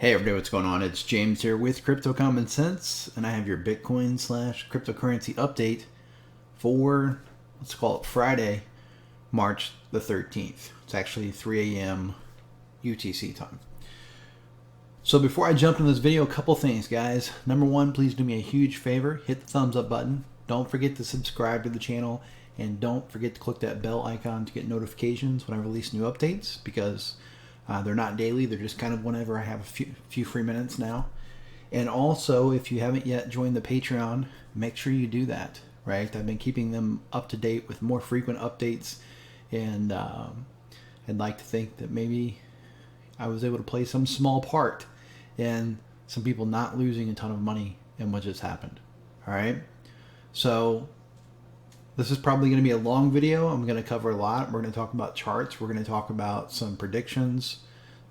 Hey everybody, what's going on? It's James here with Crypto Common Sense, and I have your Bitcoin / cryptocurrency update for, let's call it Friday, March the 13th. It's actually 3 a.m. UTC time. So before I jump into this video, a couple things, guys. Number one, please do me a huge favor. Hit the thumbs up button. Don't forget to subscribe to the channel, and don't forget to click that bell icon to get notifications when I release new updates, because they're not daily. They're just kind of whenever I have a few free minutes now. And also, if you haven't yet joined the Patreon, make sure you do that, right? I've been keeping them up to date with more frequent updates, and I'd like to think that maybe I was able to play some small part in some people not losing a ton of money in what just happened. All right? So this is probably going to be a long video. I'm going to cover a lot. We're going to talk about charts. We're going to talk about some predictions.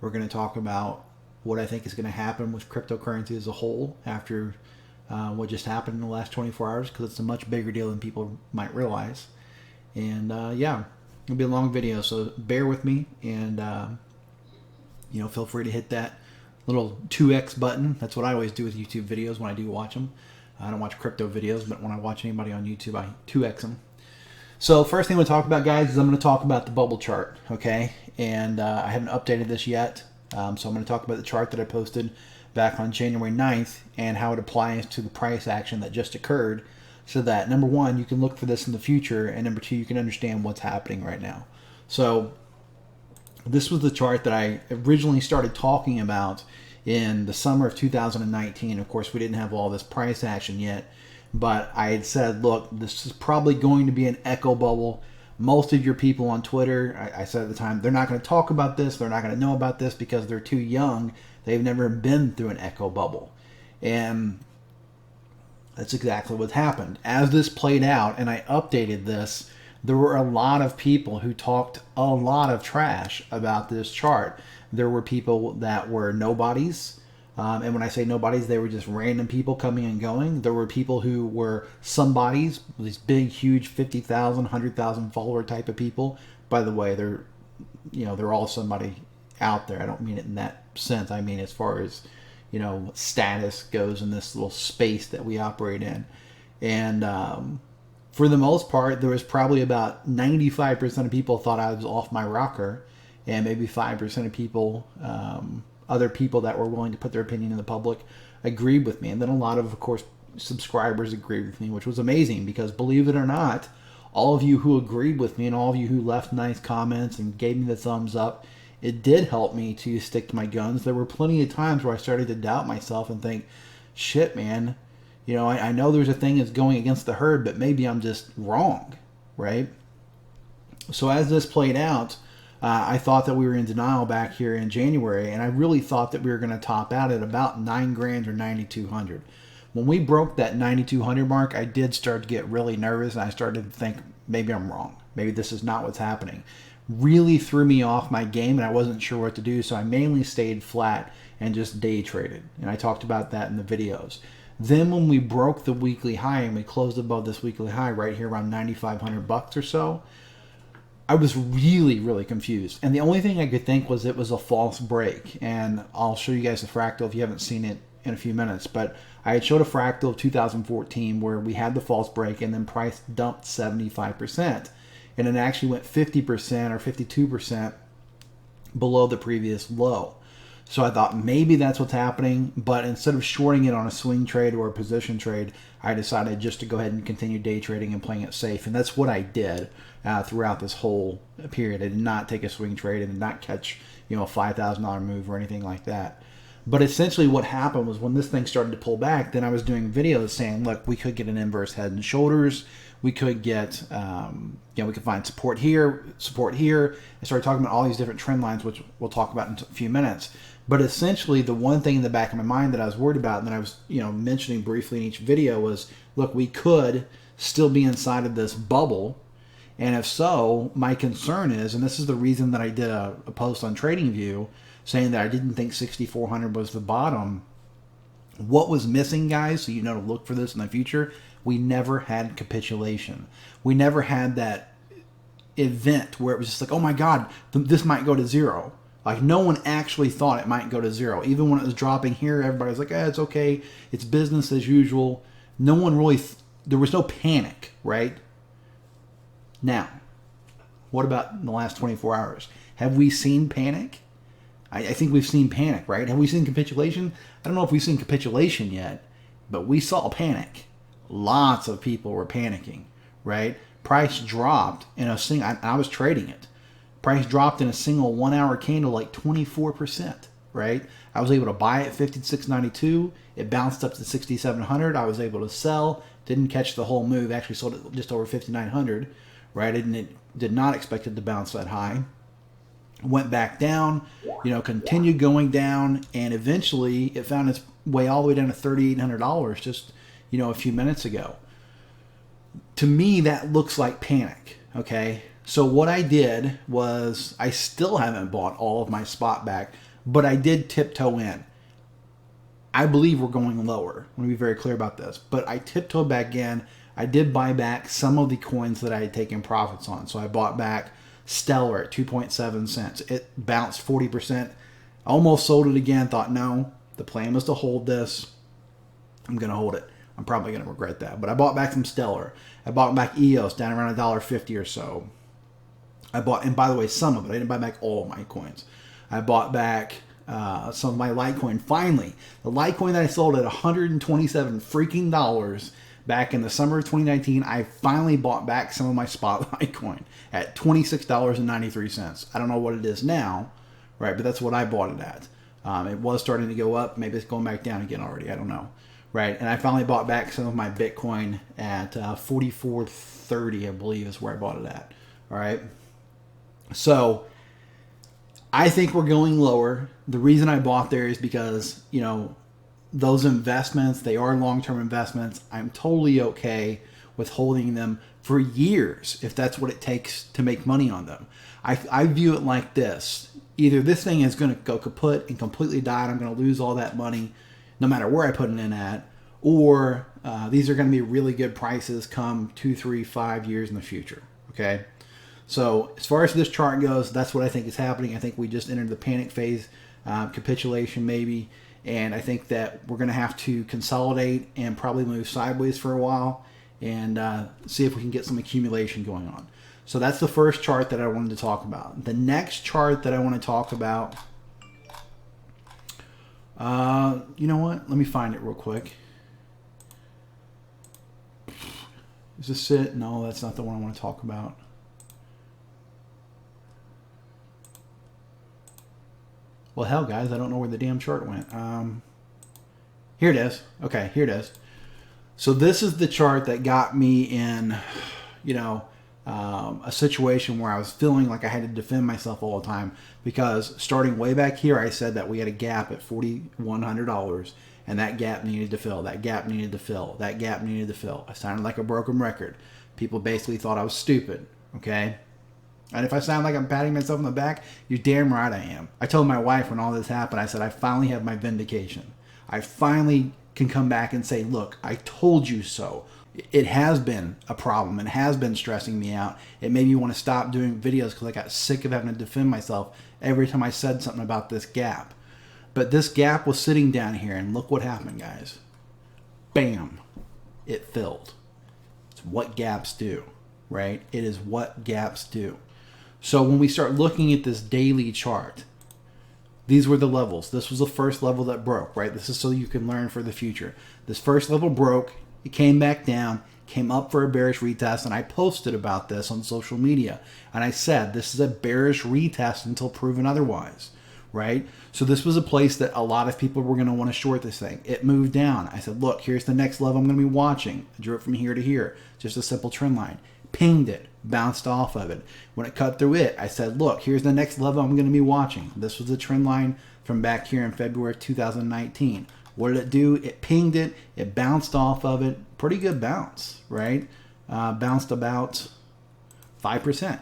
We're going to talk about what I think is going to happen with cryptocurrency as a whole after what just happened in the last 24 hours, because it's a much bigger deal than people might realize. And yeah, it'll be a long video, so bear with me, and feel free to hit that little 2x button. That's what I always do with YouTube videos when I do watch them. I don't watch crypto videos, but when I watch anybody on YouTube, I 2x them. So first thing I'm going to talk about, guys, is I'm going to talk about the bubble chart, okay? And I haven't updated this yet, so I'm going to talk about the chart that I posted back on January 9th and how it applies to the price action that just occurred, so that, number one, you can look for this in the future, and number two, you can understand what's happening right now. So this was the chart that I originally started talking about in the summer of 2019. Of course, we didn't have all this price action yet, but I had said, look, this is probably going to be an echo bubble. Most of your people on Twitter, I said at the time, they're not going to talk about this, they're not going to know about this because they're too young. They've never been through an echo bubble. And that's exactly what happened. As this played out, and I updated this, there were a lot of people who talked a lot of trash about this chart. There were people that were nobodies. And when I say nobodies, they were just random people coming and going. There were people who were somebodies, these big, huge 50,000, 100,000 follower type of people. By the way, they're all somebody out there. I don't mean it in that sense. I mean as far as, status goes in this little space that we operate in. And for the most part, there was probably about 95% of people thought I was off my rocker, and maybe 5% of people, other people that were willing to put their opinion in the public, agreed with me. And then a lot of course, subscribers agreed with me, which was amazing, because believe it or not, all of you who agreed with me and all of you who left nice comments and gave me the thumbs up, it did help me to stick to my guns. There were plenty of times where I started to doubt myself and think, shit, man, I know there's a thing that's going against the herd, but maybe I'm just wrong, right? So as this played out, I thought that we were in denial back here in January, and I really thought that we were going to top out at about 9 grand or 9,200. When we broke that 9,200 mark, I did start to get really nervous, and I started to think, maybe I'm wrong. Maybe this is not what's happening. Really threw me off my game, and I wasn't sure what to do, so I mainly stayed flat and just day traded, and I talked about that in the videos. Then when we broke the weekly high and we closed above this weekly high right here around 9,500 bucks or so, I was really, really confused. And the only thing I could think was it was a false break. And I'll show you guys the fractal if you haven't seen it in a few minutes. But I had showed a fractal of 2014 where we had the false break and then price dumped 75%. And it actually went 50% or 52% below the previous low. So I thought maybe that's what's happening, but instead of shorting it on a swing trade or a position trade, I decided just to go ahead and continue day trading and playing it safe. And that's what I did throughout this whole period. I did not take a swing trade. I did not catch, a $5,000 move or anything like that. But essentially what happened was when this thing started to pull back, then I was doing videos saying, look, we could get an inverse head and shoulders. We could get, we could find support here. I started talking about all these different trend lines, which we'll talk about in a few minutes. But essentially, the one thing in the back of my mind that I was worried about, and that I was, mentioning briefly in each video was, look, we could still be inside of this bubble. And if so, my concern is, and this is the reason that I did a post on TradingView saying that I didn't think 6,400 was the bottom. What was missing, guys, so to look for this in the future, we never had capitulation. We never had that event where it was just like, oh my God, this might go to zero. Like, no one actually thought it might go to zero. Even when it was dropping here, everybody was like, it's okay. It's business as usual. No one really, there was no panic, right? Now, what about in the last 24 hours? Have we seen panic? I think we've seen panic, right? Have we seen capitulation? I don't know if we've seen capitulation yet, but we saw panic. Lots of people were panicking, right? Price dropped in a single, I was trading it. Price dropped in a single 1 hour candle like 24%, right? I was able to buy it 56.92. It bounced up to 6,700. I was able to sell. Didn't catch the whole move. Actually sold it just over 5,900, right? And it did not expect it to bounce that high. Went back down, continued going down, and eventually it found its way all the way down to $3,800 just, a few minutes ago. To me, that looks like panic, okay? So what I did was, I still haven't bought all of my spot back, but I did tiptoe in. I believe we're going lower. I want to be very clear about this. But I tiptoed back in. I did buy back some of the coins that I had taken profits on. So I bought back Stellar at 2.7 cents. It bounced 40%. Almost sold it again. Thought, no, the plan was to hold this. I'm going to hold it. I'm probably going to regret that. But I bought back some Stellar. I bought back EOS down around $1.50 or so. I bought, and by the way, some of it. I didn't buy back all of my coins. I bought back some of my Litecoin. Finally, the Litecoin that I sold at 127 freaking dollars back in the summer of 2019, I finally bought back some of my spot Litecoin at $26.93. I don't know what it is now, right? But that's what I bought it at. It was starting to go up. Maybe it's going back down again already. I don't know, right? And I finally bought back some of my Bitcoin at 44.30, I believe, is where I bought it at. All right. So I think we're going lower. The reason I bought there is because, those investments, they are long-term investments. I'm totally okay with holding them for years if that's what it takes to make money on them. I view it like this. Either this thing is going to go kaput and completely die and I'm going to lose all that money no matter where I put it in at, or these are going to be really good prices come 2, 3, 5 years in the future, okay? So as far as this chart goes, that's what I think is happening. I think we just entered the panic phase, capitulation maybe, and I think that we're going to have to consolidate and probably move sideways for a while and see if we can get some accumulation going on. So that's the first chart that I wanted to talk about. The next chart that I want to talk about, you know what? Let me find it real quick. Is this it? No, that's not the one I want to talk about. Well, hell, guys, I don't know where the damn chart went. Here it is. Okay, here it is. So this is the chart that got me in, a situation where I was feeling like I had to defend myself all the time, because starting way back here, I said that we had a gap at $4,100, and that gap needed to fill. That gap needed to fill. That gap needed to fill. I sounded like a broken record. People basically thought I was stupid. Okay. And if I sound like I'm patting myself on the back, you're damn right I am. I told my wife when all this happened, I said, I finally have my vindication. I finally can come back and say, look, I told you so. It has been a problem. It has been stressing me out. It made me want to stop doing videos because I got sick of having to defend myself every time I said something about this gap. But this gap was sitting down here, and look what happened, guys. Bam. It filled. It's what gaps do, right? It is what gaps do. So when we start looking at this daily chart, these were the levels. This was the first level that broke, right? This is so you can learn for the future. This first level broke. It came back down, came up for a bearish retest, and I posted about this on social media. And I said, this is a bearish retest until proven otherwise, right? So this was a place that a lot of people were going to want to short this thing. It moved down. I said, look, here's the next level I'm going to be watching. I drew it from here to here, just a simple trend line. Pinged it, bounced off of it. When it cut through it, I said, look, here's the next level I'm going to be watching. This was the trend line from back here in February of 2019. What did it do? It pinged it. It bounced off of it. Pretty good bounce, right? Bounced about 5%.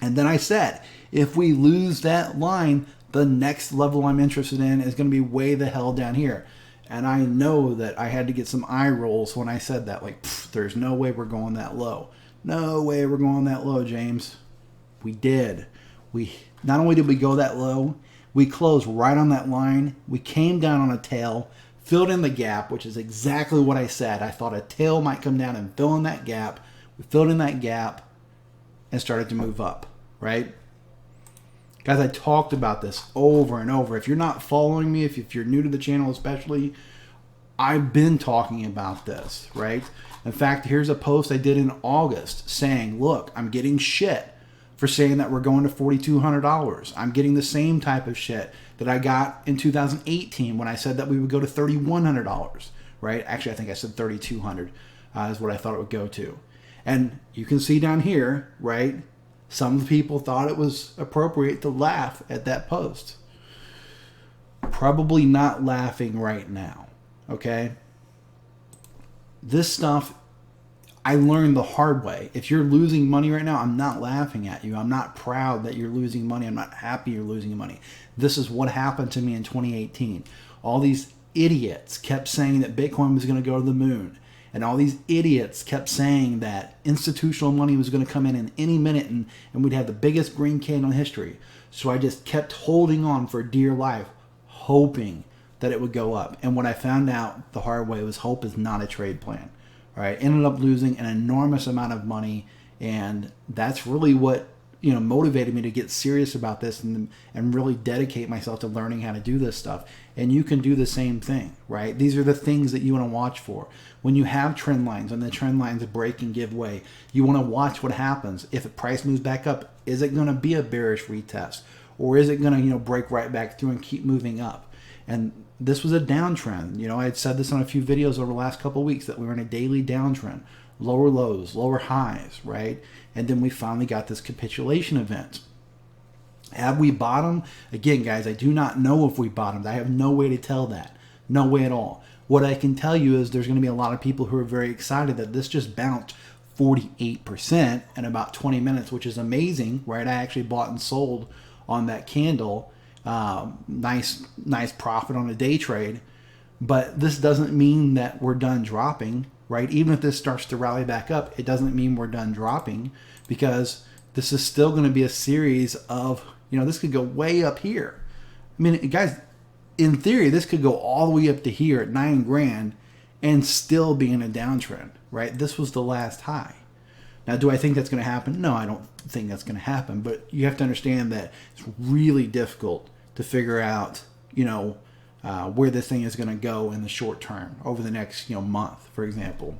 And then I said, if we lose that line, the next level I'm interested in is going to be way the hell down here. And I know that I had to get some eye rolls when I said that. Like, there's no way we're going that low. No way we're going that low, James. We did. We Not only did we go that low, we closed right on that line. We came down on a tail, filled in the gap, which is exactly what I said. I thought a tail might come down and fill in that gap. We filled in that gap and started to move up, right? Guys, I talked about this over and over. If you're not following me, if you're new to the channel especially, I've been talking about this, right? In fact, here's a post I did in August saying, look, I'm getting shit for saying that we're going to $4,200. I'm getting the same type of shit that I got in 2018 when I said that we would go to $3,100, right? Actually, I think I said $3,200 is what I thought it would go to. And you can see down here, right? Some people thought it was appropriate to laugh at that post. Probably not laughing right now, okay? This stuff, I learned the hard way. If you're losing money right now, I'm not laughing at you. I'm not proud that you're losing money. I'm not happy you're losing money. This is what happened to me in 2018. All these idiots kept saying that Bitcoin was going to go to the moon. And all these idiots kept saying that institutional money was going to come in any minute and we'd have the biggest green candle in history. So I just kept holding on for dear life, hoping that it would go up. And what I found out the hard way was hope is not a trade plan. All right, ended up losing an enormous amount of money, and that's really what motivated me to get serious about this and really dedicate myself to learning how to do this stuff. And you can do the same thing, right? These are the things that you want to watch for. When you have trend lines and the trend lines break and give way, you want to watch what happens. If the price moves back up, is it going to be a bearish retest, or is it going to break right back through and keep moving up? And this was a downtrend. I had said this on a few videos over the last couple of weeks that we were in a daily downtrend, lower lows, lower highs, right? And then we finally got this capitulation event. Have we bottomed? Again, guys, I do not know if we bottomed. I have no way to tell that. No way at all. What I can tell you is there's going to be a lot of people who are very excited that this just bounced 48% in about 20 minutes, which is amazing, right? I actually bought and sold on that candle. Nice profit on a day trade, but this doesn't mean that we're done dropping, right? Even if this starts to rally back up, it doesn't mean we're done dropping, because this is still going to be a series of, this could go way up here. I mean, guys, in theory, this could go all the way up to here at 9 grand and still be in a downtrend, right? This was the last high. Now, do I think that's going to happen? No, I don't think that's going to happen. But you have to understand that it's really difficult to figure out, where this thing is going to go in the short term over the next, month, for example.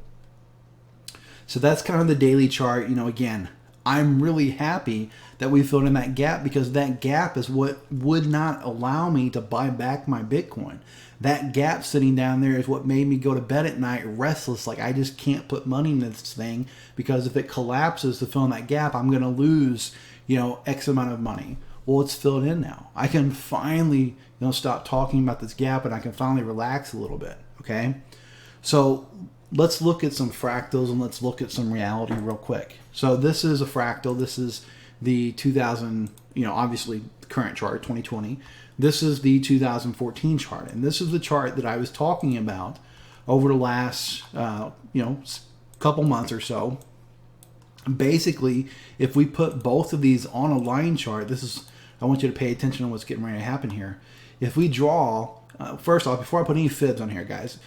So that's kind of the daily chart. Again, I'm really happy that we filled in that gap, because that gap is what would not allow me to buy back my Bitcoin. That gap sitting down there is what made me go to bed at night restless. Like, I just can't put money in this thing, because if it collapses to fill in that gap, I'm going to lose, X amount of money. Well, it's filled in now. I can finally, stop talking about this gap, and I can finally relax a little bit. Okay. So let's look at some fractals and let's look at some reality real quick. So this is a fractal. This is the 2000, obviously current chart, 2020. This is the 2014 chart. And this is the chart that I was talking about over the last, couple months or so. Basically, if we put both of these on a line chart, I want you to pay attention to what's getting ready to happen here. If we draw, first off, before I put any fibs on here, guys,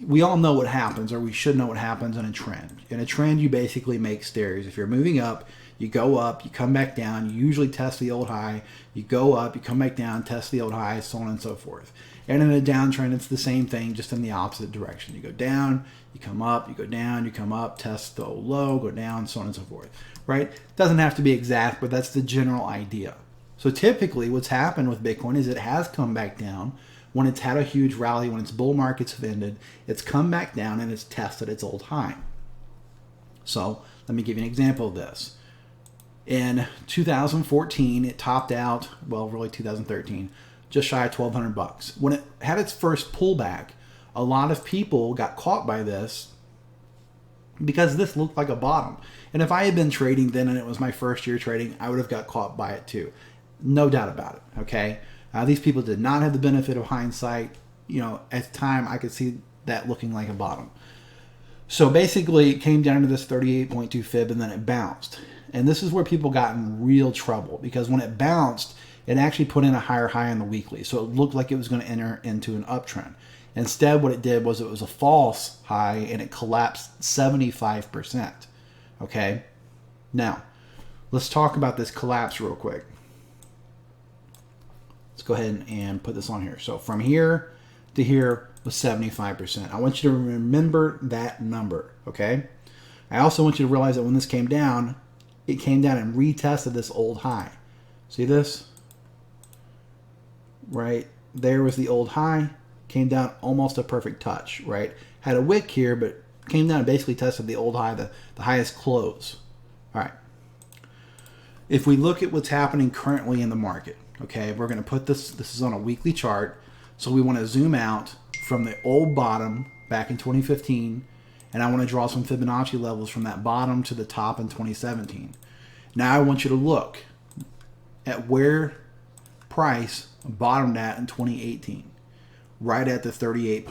we all know what happens, or we should know what happens in a trend. In a trend, you basically make stairs. If you're moving up, you go up, you come back down, you usually test the old high, you go up, you come back down, test the old high, so on and so forth. And in a downtrend, it's the same thing, just in the opposite direction. You go down, you come up, you go down, you come up, test the old low, go down, so on and so forth, right? Doesn't have to be exact, but that's the general idea. So typically what's happened with Bitcoin is it has come back down when it's had a huge rally, when its bull markets have ended, it's come back down and it's tested its old high. So let me give you an example of this. In 2014, it topped out, well, really 2013, just shy of $1,200. When it had its first pullback, a lot of people got caught by this because this looked like a bottom. And if I had been trading then and it was my first year trading, I would have got caught by it too. No doubt about it, okay? These people did not have the benefit of hindsight. At the time, I could see that looking like a bottom. So basically, it came down to this 38.2 fib, and then it bounced. And this is where people got in real trouble, because when it bounced, it actually put in a higher high on the weekly. So it looked like it was going to enter into an uptrend. Instead, what it did was it was a false high and it collapsed 75%. Okay? Now, let's talk about this collapse real quick. Let's go ahead and put this on here. So from here to here was 75%. I want you to remember that number, okay? I also want you to realize that when this came down, it came down and retested this old high. See this? Right? There was the old high. Came down almost a perfect touch, right? Had a wick here, but came down and basically tested the old high, the highest close. All right. If we look at what's happening currently in the market, okay, we're going to put this is on a weekly chart. So we want to zoom out from the old bottom back in 2015, and I want to draw some Fibonacci levels from that bottom to the top in 2017. Now I want you to look at where price bottomed at in 2018. Right at the 38.2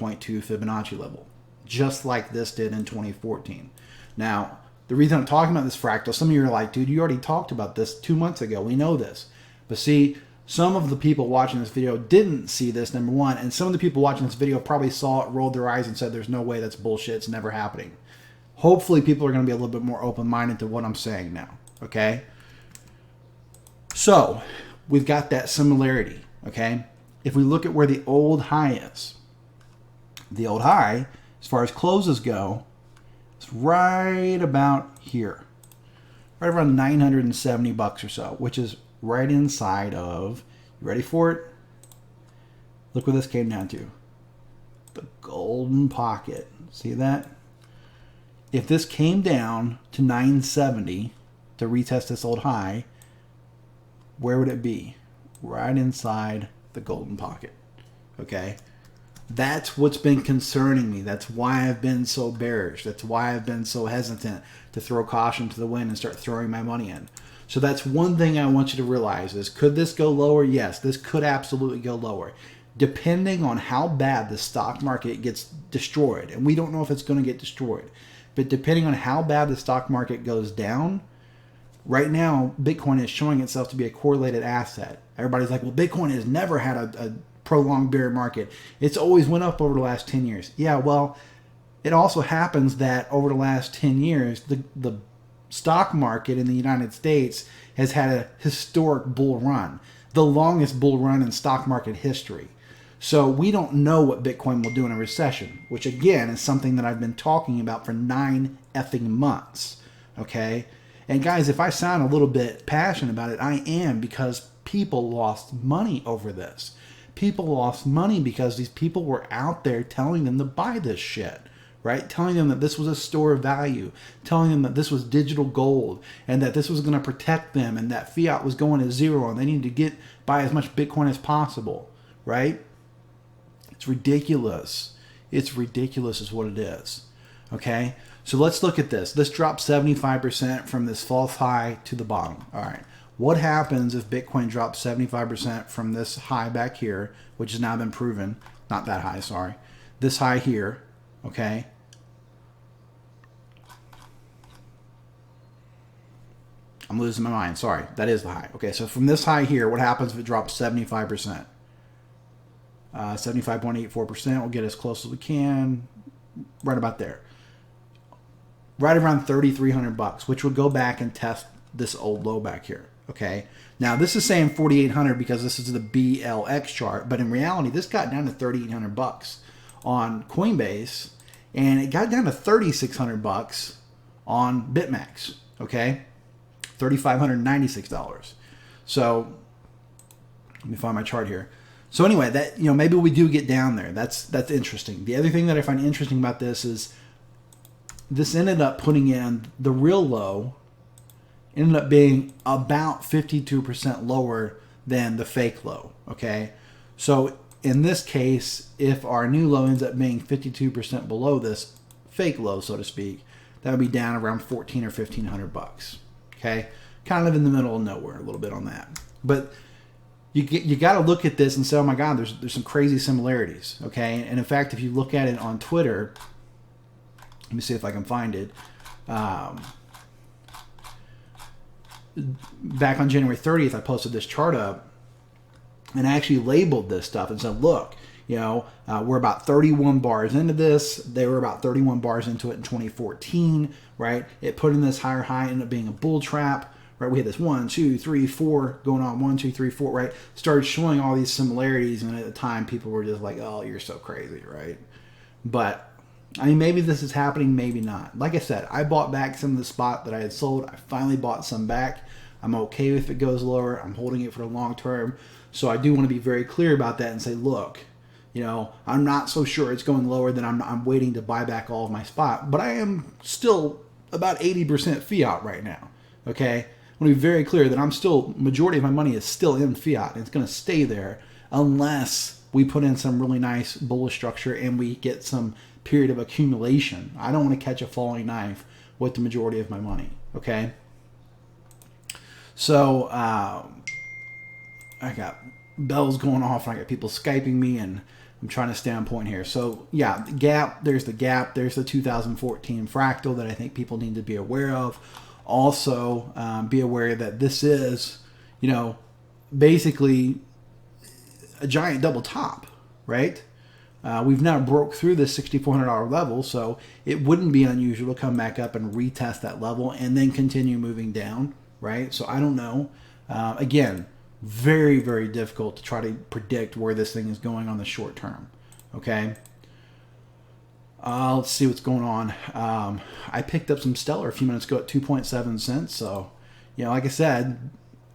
Fibonacci level, just like this did in 2014. Now, the reason I'm talking about this fractal, some of you are like, dude, you already talked about this 2 months ago. We know this. But see, some of the people watching this video didn't see this, number one, and some of the people watching this video probably saw it, rolled their eyes, and said, there's no way, that's bullshit, it's never happening. Hopefully, people are going to be a little bit more open-minded to what I'm saying now, okay? So, we've got that similarity, okay? If we look at where the old high is, the old high, as far as closes go, is right about here. Right around 970 bucks or so, which is right inside of, you ready for it? Look where this came down to. The golden pocket. See that? If this came down to 970 to retest this old high, where would it be? Right inside the golden pocket. Okay? That's what's been concerning me. That's why I've been so bearish. That's why I've been so hesitant to throw caution to the wind and start throwing my money in. So that's one thing I want you to realize is, could this go lower? Yes, this could absolutely go lower. Depending on how bad the stock market gets destroyed. And we don't know if it's going to get destroyed. But depending on how bad the stock market goes down, right now, Bitcoin is showing itself to be a correlated asset. Everybody's like, well, Bitcoin has never had a prolonged bear market. It's always went up over the last 10 years. Yeah, well, it also happens that over the last 10 years, the stock market in the United States has had a historic bull run, the longest bull run in stock market history. So we don't know what Bitcoin will do in a recession, which again is something that I've been talking about for 9 effing months. Okay? And guys, if I sound a little bit passionate about it, I am, because people lost money over this. People lost money because these people were out there telling them to buy this shit, right? Telling them that this was a store of value, telling them that this was digital gold and that this was going to protect them and that fiat was going to zero and they needed to buy as much Bitcoin as possible, right? It's ridiculous. It's ridiculous is what it is, okay? So let's look at this. This dropped 75% from this false high to the bottom. All right. What happens if Bitcoin drops 75% from this high back here, which has now been proven? Not that high, sorry. This high here, okay? I'm losing my mind. Sorry. That is the high. Okay, so from this high here, what happens if it drops 75%? 75.84% will get as close as we can. Right about there. Right around 3,300 bucks, which would go back and test this old low back here. Okay. Now this is saying 4,800 because this is the BLX chart, but in reality, this got down to 3,800 bucks on Coinbase, and it got down to 3,600 bucks on BitMEX. Okay, $3,596. So let me find my chart here. So anyway, that, you know, maybe we do get down there. That's interesting. The other thing that I find interesting about this is this ended up putting in the real low. Ended up being about 52% lower than the fake low, okay? So in this case, if our new low ends up being 52% below this fake low, so to speak, that would be down around 14 or 1,500 bucks, okay? Kind of in the middle of nowhere a little bit on that. But you got to look at this and say, oh my God, there's some crazy similarities, okay? And in fact, if you look at it on Twitter, let me see if I can find it. back on January 30th, I posted this chart up, and I actually labeled this stuff and said, look, we're about 31 bars into this. They were about 31 bars into it in 2014, right? It put in this higher high, ended up being a bull trap, right? We had this 1, 2, 3, 4 going on, 1, 2, 3, 4, right? Started showing all these similarities, and at the time, people were just like, oh, you're so crazy, right? But, I mean, maybe this is happening, maybe not. Like I said, I bought back some of the spot that I had sold. I finally bought some back. I'm okay if it goes lower. I'm holding it for the long term. So I do want to be very clear about that and say, look, I'm not so sure it's going lower than I'm waiting to buy back all of my spot. But I am still about 80% fiat right now, okay? I want to be very clear that I'm still, majority of my money is still in fiat. And it's going to stay there unless we put in some really nice bullish structure and we get some period of accumulation. I don't want to catch a falling knife with the majority of my money, okay? So, I got bells going off and I got people Skyping me and I'm trying to stay on point here. So, yeah, there's the gap. There's the 2014 fractal that I think people need to be aware of. Also, be aware that this is, basically a giant double top, right? We've now broke through the $6,400 level, so it wouldn't be unusual to come back up and retest that level and then continue moving down, right? So I don't know. Again, very, very difficult to try to predict where this thing is going on the short term, okay? Let's see what's going on. I picked up some Stellar a few minutes ago at 2.7 cents, so, like I said,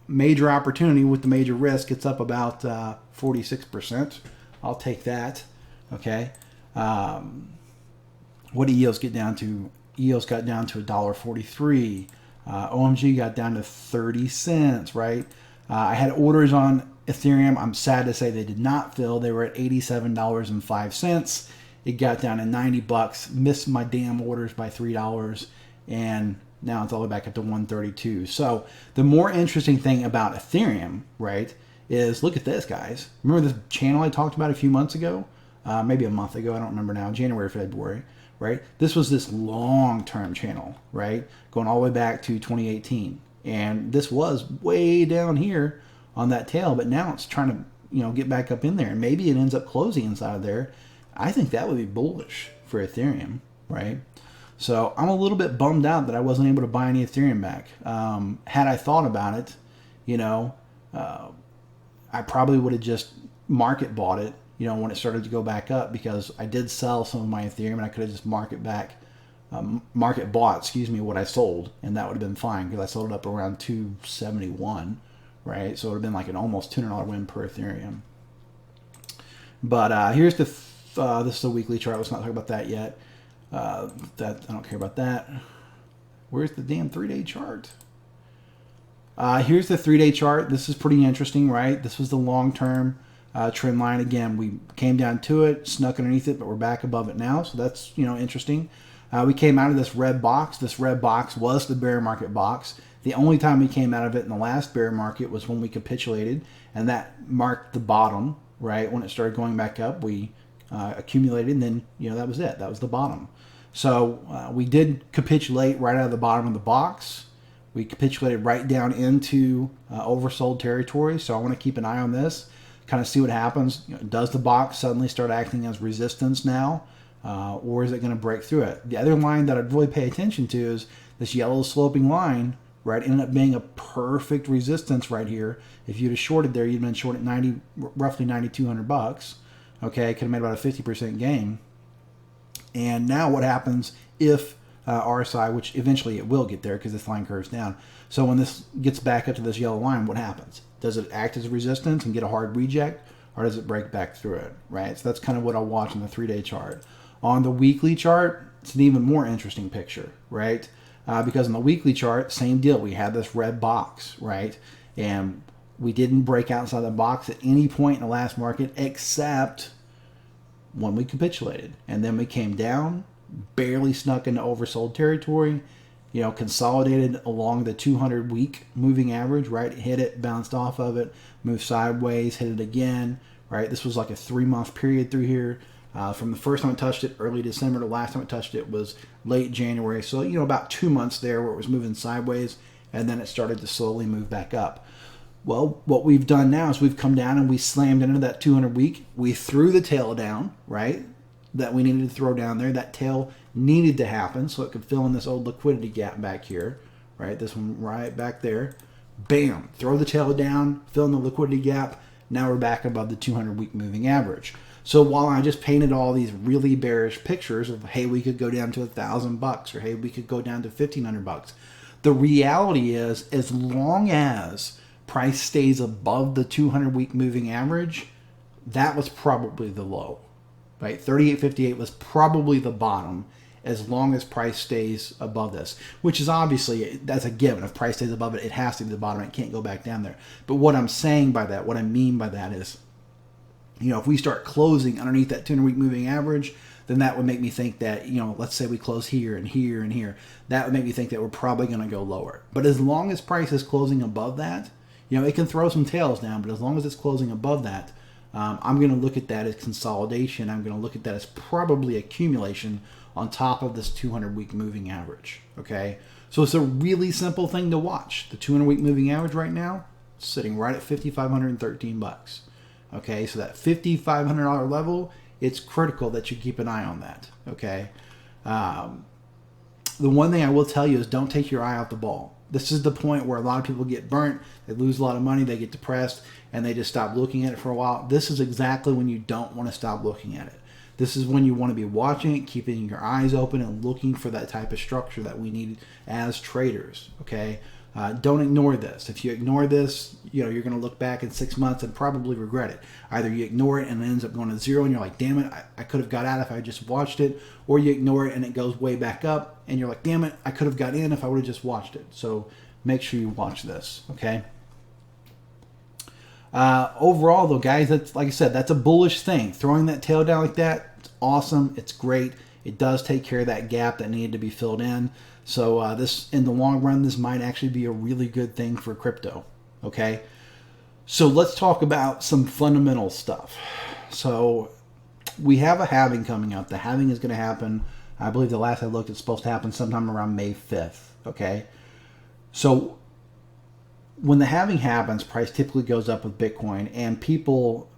major opportunity with the major risk. It's up about 46%. I'll take that. Okay. What did EOS get down to? EOS got down to $1.43. OMG got down to 30 cents, right? I had orders on Ethereum. I'm sad to say they did not fill. They were at $87.05. It got down to $90. Missed my damn orders by $3. And now it's all the way back up to 132. So the more interesting thing about Ethereum, right, is look at this, guys. Remember this channel I talked about a few months ago? Maybe a month ago, I don't remember now, January, February, right? This was this long-term channel, right? Going all the way back to 2018. And this was way down here on that tail, but now it's trying to, get back up in there. And maybe it ends up closing inside of there. I think that would be bullish for Ethereum, right? So I'm a little bit bummed out that I wasn't able to buy any Ethereum back. Had I thought about it, I probably would have just market bought it, when it started to go back up, because I did sell some of my Ethereum and I could have just market bought, what I sold, and that would have been fine because I sold it up around 271, right? So it would have been like an almost $200 win per Ethereum. But here's this is a weekly chart. Let's not talk about that yet. I don't care about that. Where's the damn 3-day chart? Here's the 3-day chart. This is pretty interesting, right? This was the long-term trend line. Again, we came down to it, snuck underneath it, but we're back above it now. So that's, interesting. We came out of this red box. This red box was the bear market box. The only time we came out of it in the last bear market was when we capitulated, and that marked the bottom, right? When it started going back up, we accumulated, and then, that was it. That was the bottom. So we did capitulate right out of the bottom of the box. We capitulated right down into oversold territory. So I want to keep an eye on this, kind of see what happens. Does the box suddenly start acting as resistance now? Or is it going to break through it? The other line that I'd really pay attention to is this yellow sloping line, right? Ended up being a perfect resistance right here. If you'd have shorted there, you'd been short at roughly $9,200. Okay, could have made about a 50% gain. And now what happens if RSI, which eventually it will get there because this line curves down. So when this gets back up to this yellow line, what happens? Does it act as a resistance and get a hard reject, or does it break back through it, right? So that's kind of what I'll watch on the 3-day chart. On the weekly chart, it's an even more interesting picture, right? Because on the weekly chart, same deal. We had this red box, right? And we didn't break outside the box at any point in the last market except when we capitulated. And then we came down, barely snuck into oversold territory, consolidated along the 200-week moving average, right? Hit it, bounced off of it, moved sideways, hit it again, right? This was like a 3-month period through here. From the first time I touched it, early December, to last time I touched it was late January. So, about 2 months there where it was moving sideways. and then it started to slowly move back up. Well, what we've done now is we've come down and we slammed into that 200 week. We threw the tail down, right? That we needed to throw down there. That tail needed to happen so it could fill in this old liquidity gap back here, right? This one right back there. Bam! Throw the tail down, fill in the liquidity gap. Now we're back above the 200 week moving average. So while I just painted all these really bearish pictures of, hey, we could go down to $1,000, or hey, we could go down to $1,500, the reality is, as long as price stays above the 200 week moving average, that was probably the low, right? 38.58 was probably the bottom, as long as price stays above this, which is obviously, that's a given. If price stays above it, it has to be the bottom. It can't go back down there. But what I'm saying by that, what I mean by that is, if we start closing underneath that 200 week moving average, then that would make me think that, let's say we close here and here and here, that would make me think that we're probably going to go lower. But as long as price is closing above that, it can throw some tails down, but as long as it's closing above that, I'm going to look at that as consolidation. I'm going to look at that as probably accumulation on top of this 200-week moving average, okay? So it's a really simple thing to watch. The 200-week moving average right now is sitting right at $5,513, okay? So that $5,500 level, it's critical that you keep an eye on that, okay? The one thing I will tell you is don't take your eye off the ball. This is the point where a lot of people get burnt, they lose a lot of money, they get depressed, and they just stop looking at it for a while. This is exactly when you don't want to stop looking at it. This is when you want to be watching it, keeping your eyes open, and looking for that type of structure that we need as traders, okay? Don't ignore this. If you ignore this, you're going to look back in 6 months and probably regret it. Either you ignore it and it ends up going to zero and you're like, damn it, I could have got out if I just watched it. Or you ignore it and it goes way back up and you're like, damn it, I could have got in if I would have just watched it. So make sure you watch this, okay? Overall, though, guys, that's, like I said, that's a bullish thing. Throwing that tail down like that, it's awesome. It's great. It does take care of that gap that needed to be filled in. So this, in the long run, this might actually be a really good thing for crypto, okay? So let's talk about some fundamental stuff. So we have a halving coming up. The halving is going to happen, I believe the last I looked, it's supposed to happen sometime around May 5th, okay? So when the halving happens, price typically goes up with Bitcoin, and people,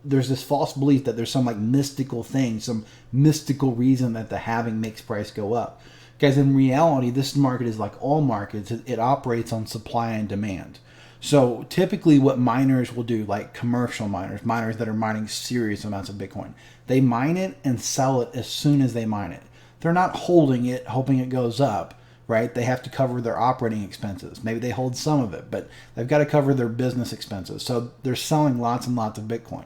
there's this false belief that there's some like mystical thing, some mystical reason that the halving makes price go up. Guys, in reality, this market is like all markets. It operates on supply and demand. So typically what miners will do, like commercial miners that are mining serious amounts of Bitcoin, they mine it and sell it as soon as they mine it. They're not holding it, hoping it goes up, right? They have to cover their operating expenses. Maybe they hold some of it, but they've got to cover their business expenses. So they're selling lots and lots of Bitcoin.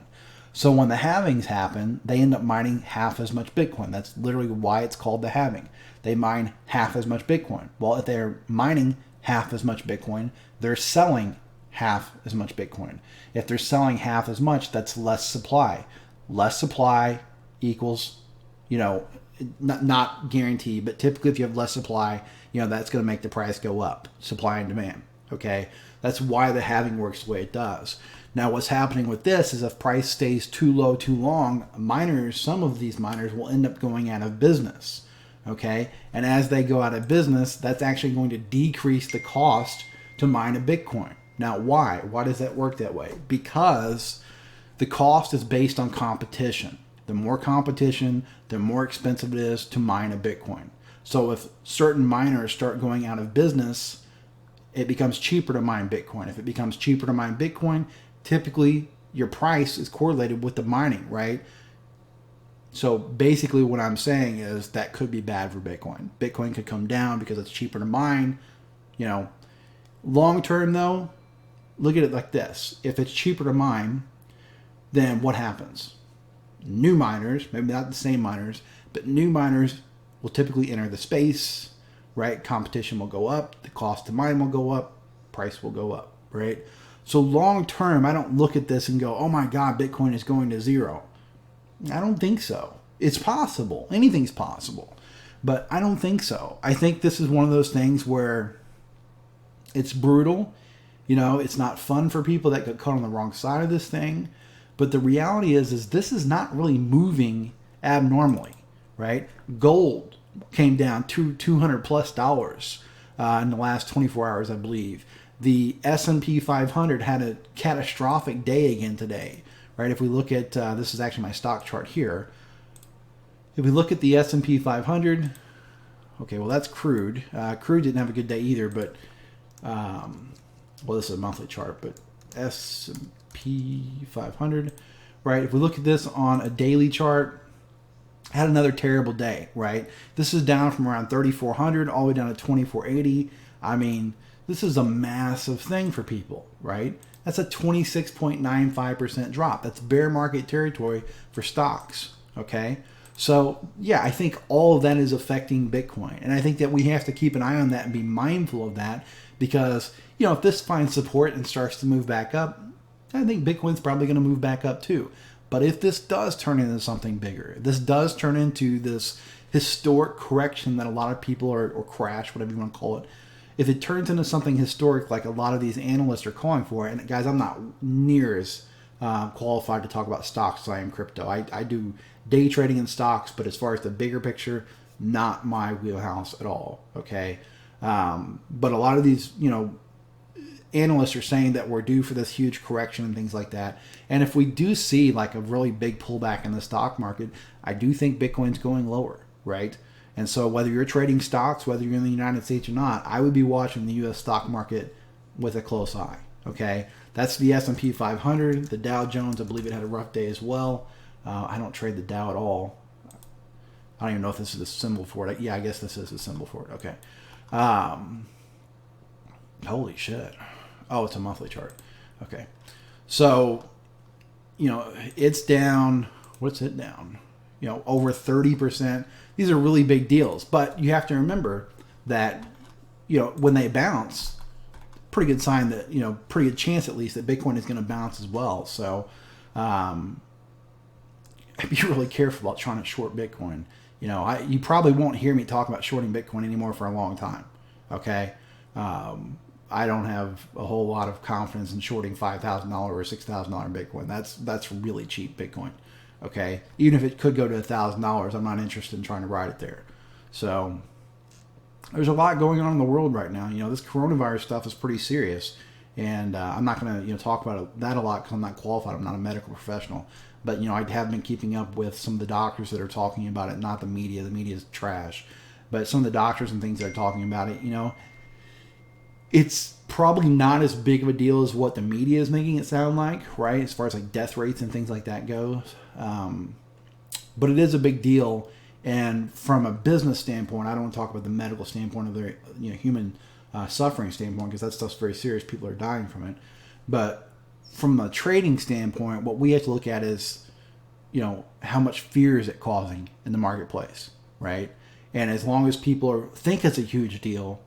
So when the halvings happen, they end up mining half as much Bitcoin. That's literally why it's called the halving. They mine half as much Bitcoin. Well, if they're mining half as much Bitcoin, they're selling half as much Bitcoin. If they're selling half as much, that's less supply. Less supply equals, not guaranteed, but typically if you have less supply, that's going to make the price go up. Supply and demand, okay? That's why the halving works the way it does. Now, what's happening with this is if price stays too low too long, some of these miners will end up going out of business, okay? And as they go out of business, that's actually going to decrease the cost to mine a Bitcoin. Now, why? Why does that work that way? Because the cost is based on competition. The more competition, the more expensive it is to mine a Bitcoin. So if certain miners start going out of business, it becomes cheaper to mine Bitcoin. If it becomes cheaper to mine Bitcoin, typically your price is correlated with the mining, right? So basically what I'm saying is that could be bad for Bitcoin. Bitcoin could come down because it's cheaper to mine. Long term though, look at it like this. If it's cheaper to mine, then what happens? New miners, maybe not the same miners, but new miners will typically enter the space, right? Competition will go up, the cost to mine will go up, price will go up, right? So long term, I don't look at this and go, oh my God, Bitcoin is going to zero. I don't think so. It's possible. Anything's possible. But I don't think so. I think this is one of those things where it's brutal. It's not fun for people that got caught on the wrong side of this thing. But the reality is this is not really moving abnormally, right? Gold came down to $200 plus in the last 24 hours, I believe. The S&P 500 had a catastrophic day again today, right? If we look at, this is actually my stock chart here. If we look at the S&P 500, okay, well, that's crude. Crude didn't have a good day either, but, well, this is a monthly chart, but S&P 500, right? If we look at this on a daily chart, had another terrible day, right? This is down from around 3,400 all the way down to 2,480. I mean, this is a massive thing for people, right? That's a 26.95% drop. That's bear market territory for stocks, okay? So, yeah, I think all of that is affecting Bitcoin. And I think that we have to keep an eye on that and be mindful of that because, if this finds support and starts to move back up, I think Bitcoin's probably going to move back up too. But if this does turn into something bigger, this does turn into this historic correction that a lot of people or crash, whatever you want to call it, if it turns into something historic like a lot of these analysts are calling for, and guys, I'm not near as qualified to talk about stocks as I am crypto. I do day trading in stocks, but as far as the bigger picture, not my wheelhouse at all, okay? But a lot of these, analysts are saying that we're due for this huge correction and things like that. And if we do see like a really big pullback in the stock market, I do think Bitcoin's going lower, right? And so whether you're trading stocks, whether you're in the United States or not, I would be watching the U.S. stock market with a close eye, okay? That's the S&P 500. The Dow Jones, I believe it had a rough day as well. I don't trade the Dow at all. I don't even know if this is a symbol for it. Yeah, I guess this is a symbol for it. Okay. Holy shit. Oh, it's a monthly chart. Okay. So, it's down. What's it down? Over 30%. These are really big deals. But you have to remember that, when they bounce, pretty good sign that, pretty good chance at least that Bitcoin is going to bounce as well. So, be really careful about trying to short Bitcoin. You probably won't hear me talk about shorting Bitcoin anymore for a long time. Okay. I don't have a whole lot of confidence in shorting $5,000 or $6,000 Bitcoin. That's really cheap Bitcoin. Okay. Even if it could go to $1,000, I'm not interested in trying to ride it there. So there's a lot going on in the world right now. This coronavirus stuff is pretty serious. And I'm not going to talk about that a lot because I'm not qualified. I'm not a medical professional. But, I have been keeping up with some of the doctors that are talking about it, not the media. The media is trash. But some of the doctors and things that are talking about it, it's probably not as big of a deal as what the media is making it sound like, right? As far as like death rates and things like that goes. But it is a big deal. And from a business standpoint, I don't want to talk about the medical standpoint of the human suffering standpoint because that stuff's very serious. People are dying from it. But from a trading standpoint, what we have to look at is, how much fear is it causing in the marketplace, right? And as long as people think it's a huge deal,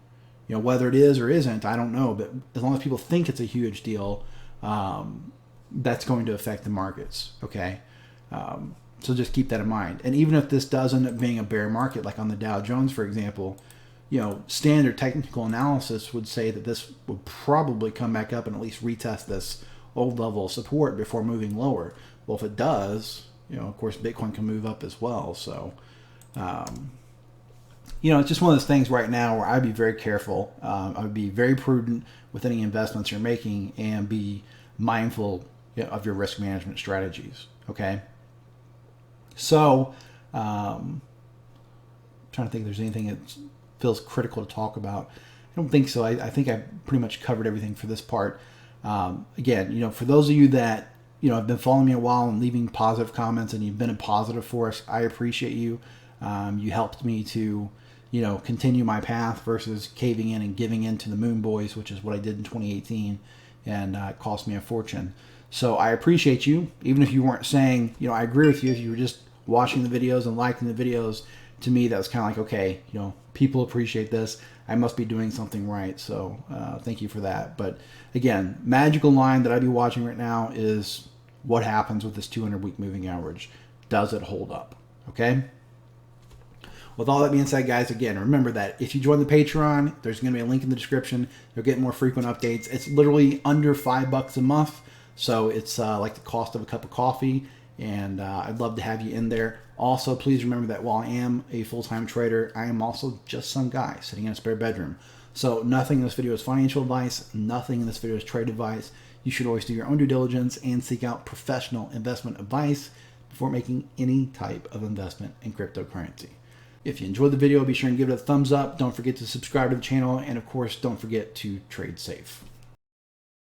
whether it is or isn't, I don't know. But as long as people think it's a huge deal, that's going to affect the markets, okay? So just keep that in mind. And even if this does end up being a bear market, like on the Dow Jones, for example, standard technical analysis would say that this would probably come back up and at least retest this old level of support before moving lower. Well, if it does, of course, Bitcoin can move up as well. So, it's just one of those things right now where I'd be very careful. I would be very prudent with any investments you're making and be mindful of your risk management strategies. Okay. So, trying to think if there's anything that feels critical to talk about. I don't think so. I think I pretty much covered everything for this part. Again, for those of you that, have been following me a while and leaving positive comments and you've been a positive force, I appreciate you. You helped me to, continue my path versus caving in and giving in to the Moon Boys, which is what I did in 2018. And it cost me a fortune. So I appreciate you. Even if you weren't saying, I agree with you, if you were just watching the videos and liking the videos, to me, that was kind of like, okay, people appreciate this. I must be doing something right. So thank you for that. But again, magical line that I'd be watching right now is what happens with this 200-week moving average. Does it hold up? Okay? With all that being said, guys, again, remember that if you join the Patreon, there's going to be a link in the description. You'll get more frequent updates. It's literally under $5 a month. So it's like the cost of a cup of coffee. And I'd love to have you in there. Also, please remember that while I am a full-time trader, I am also just some guy sitting in a spare bedroom. So nothing in this video is financial advice. Nothing in this video is trade advice. You should always do your own due diligence and seek out professional investment advice before making any type of investment in cryptocurrency. If you enjoyed the video, be sure and give it a thumbs up. Don't forget to subscribe to the channel. And of course, don't forget to trade safe.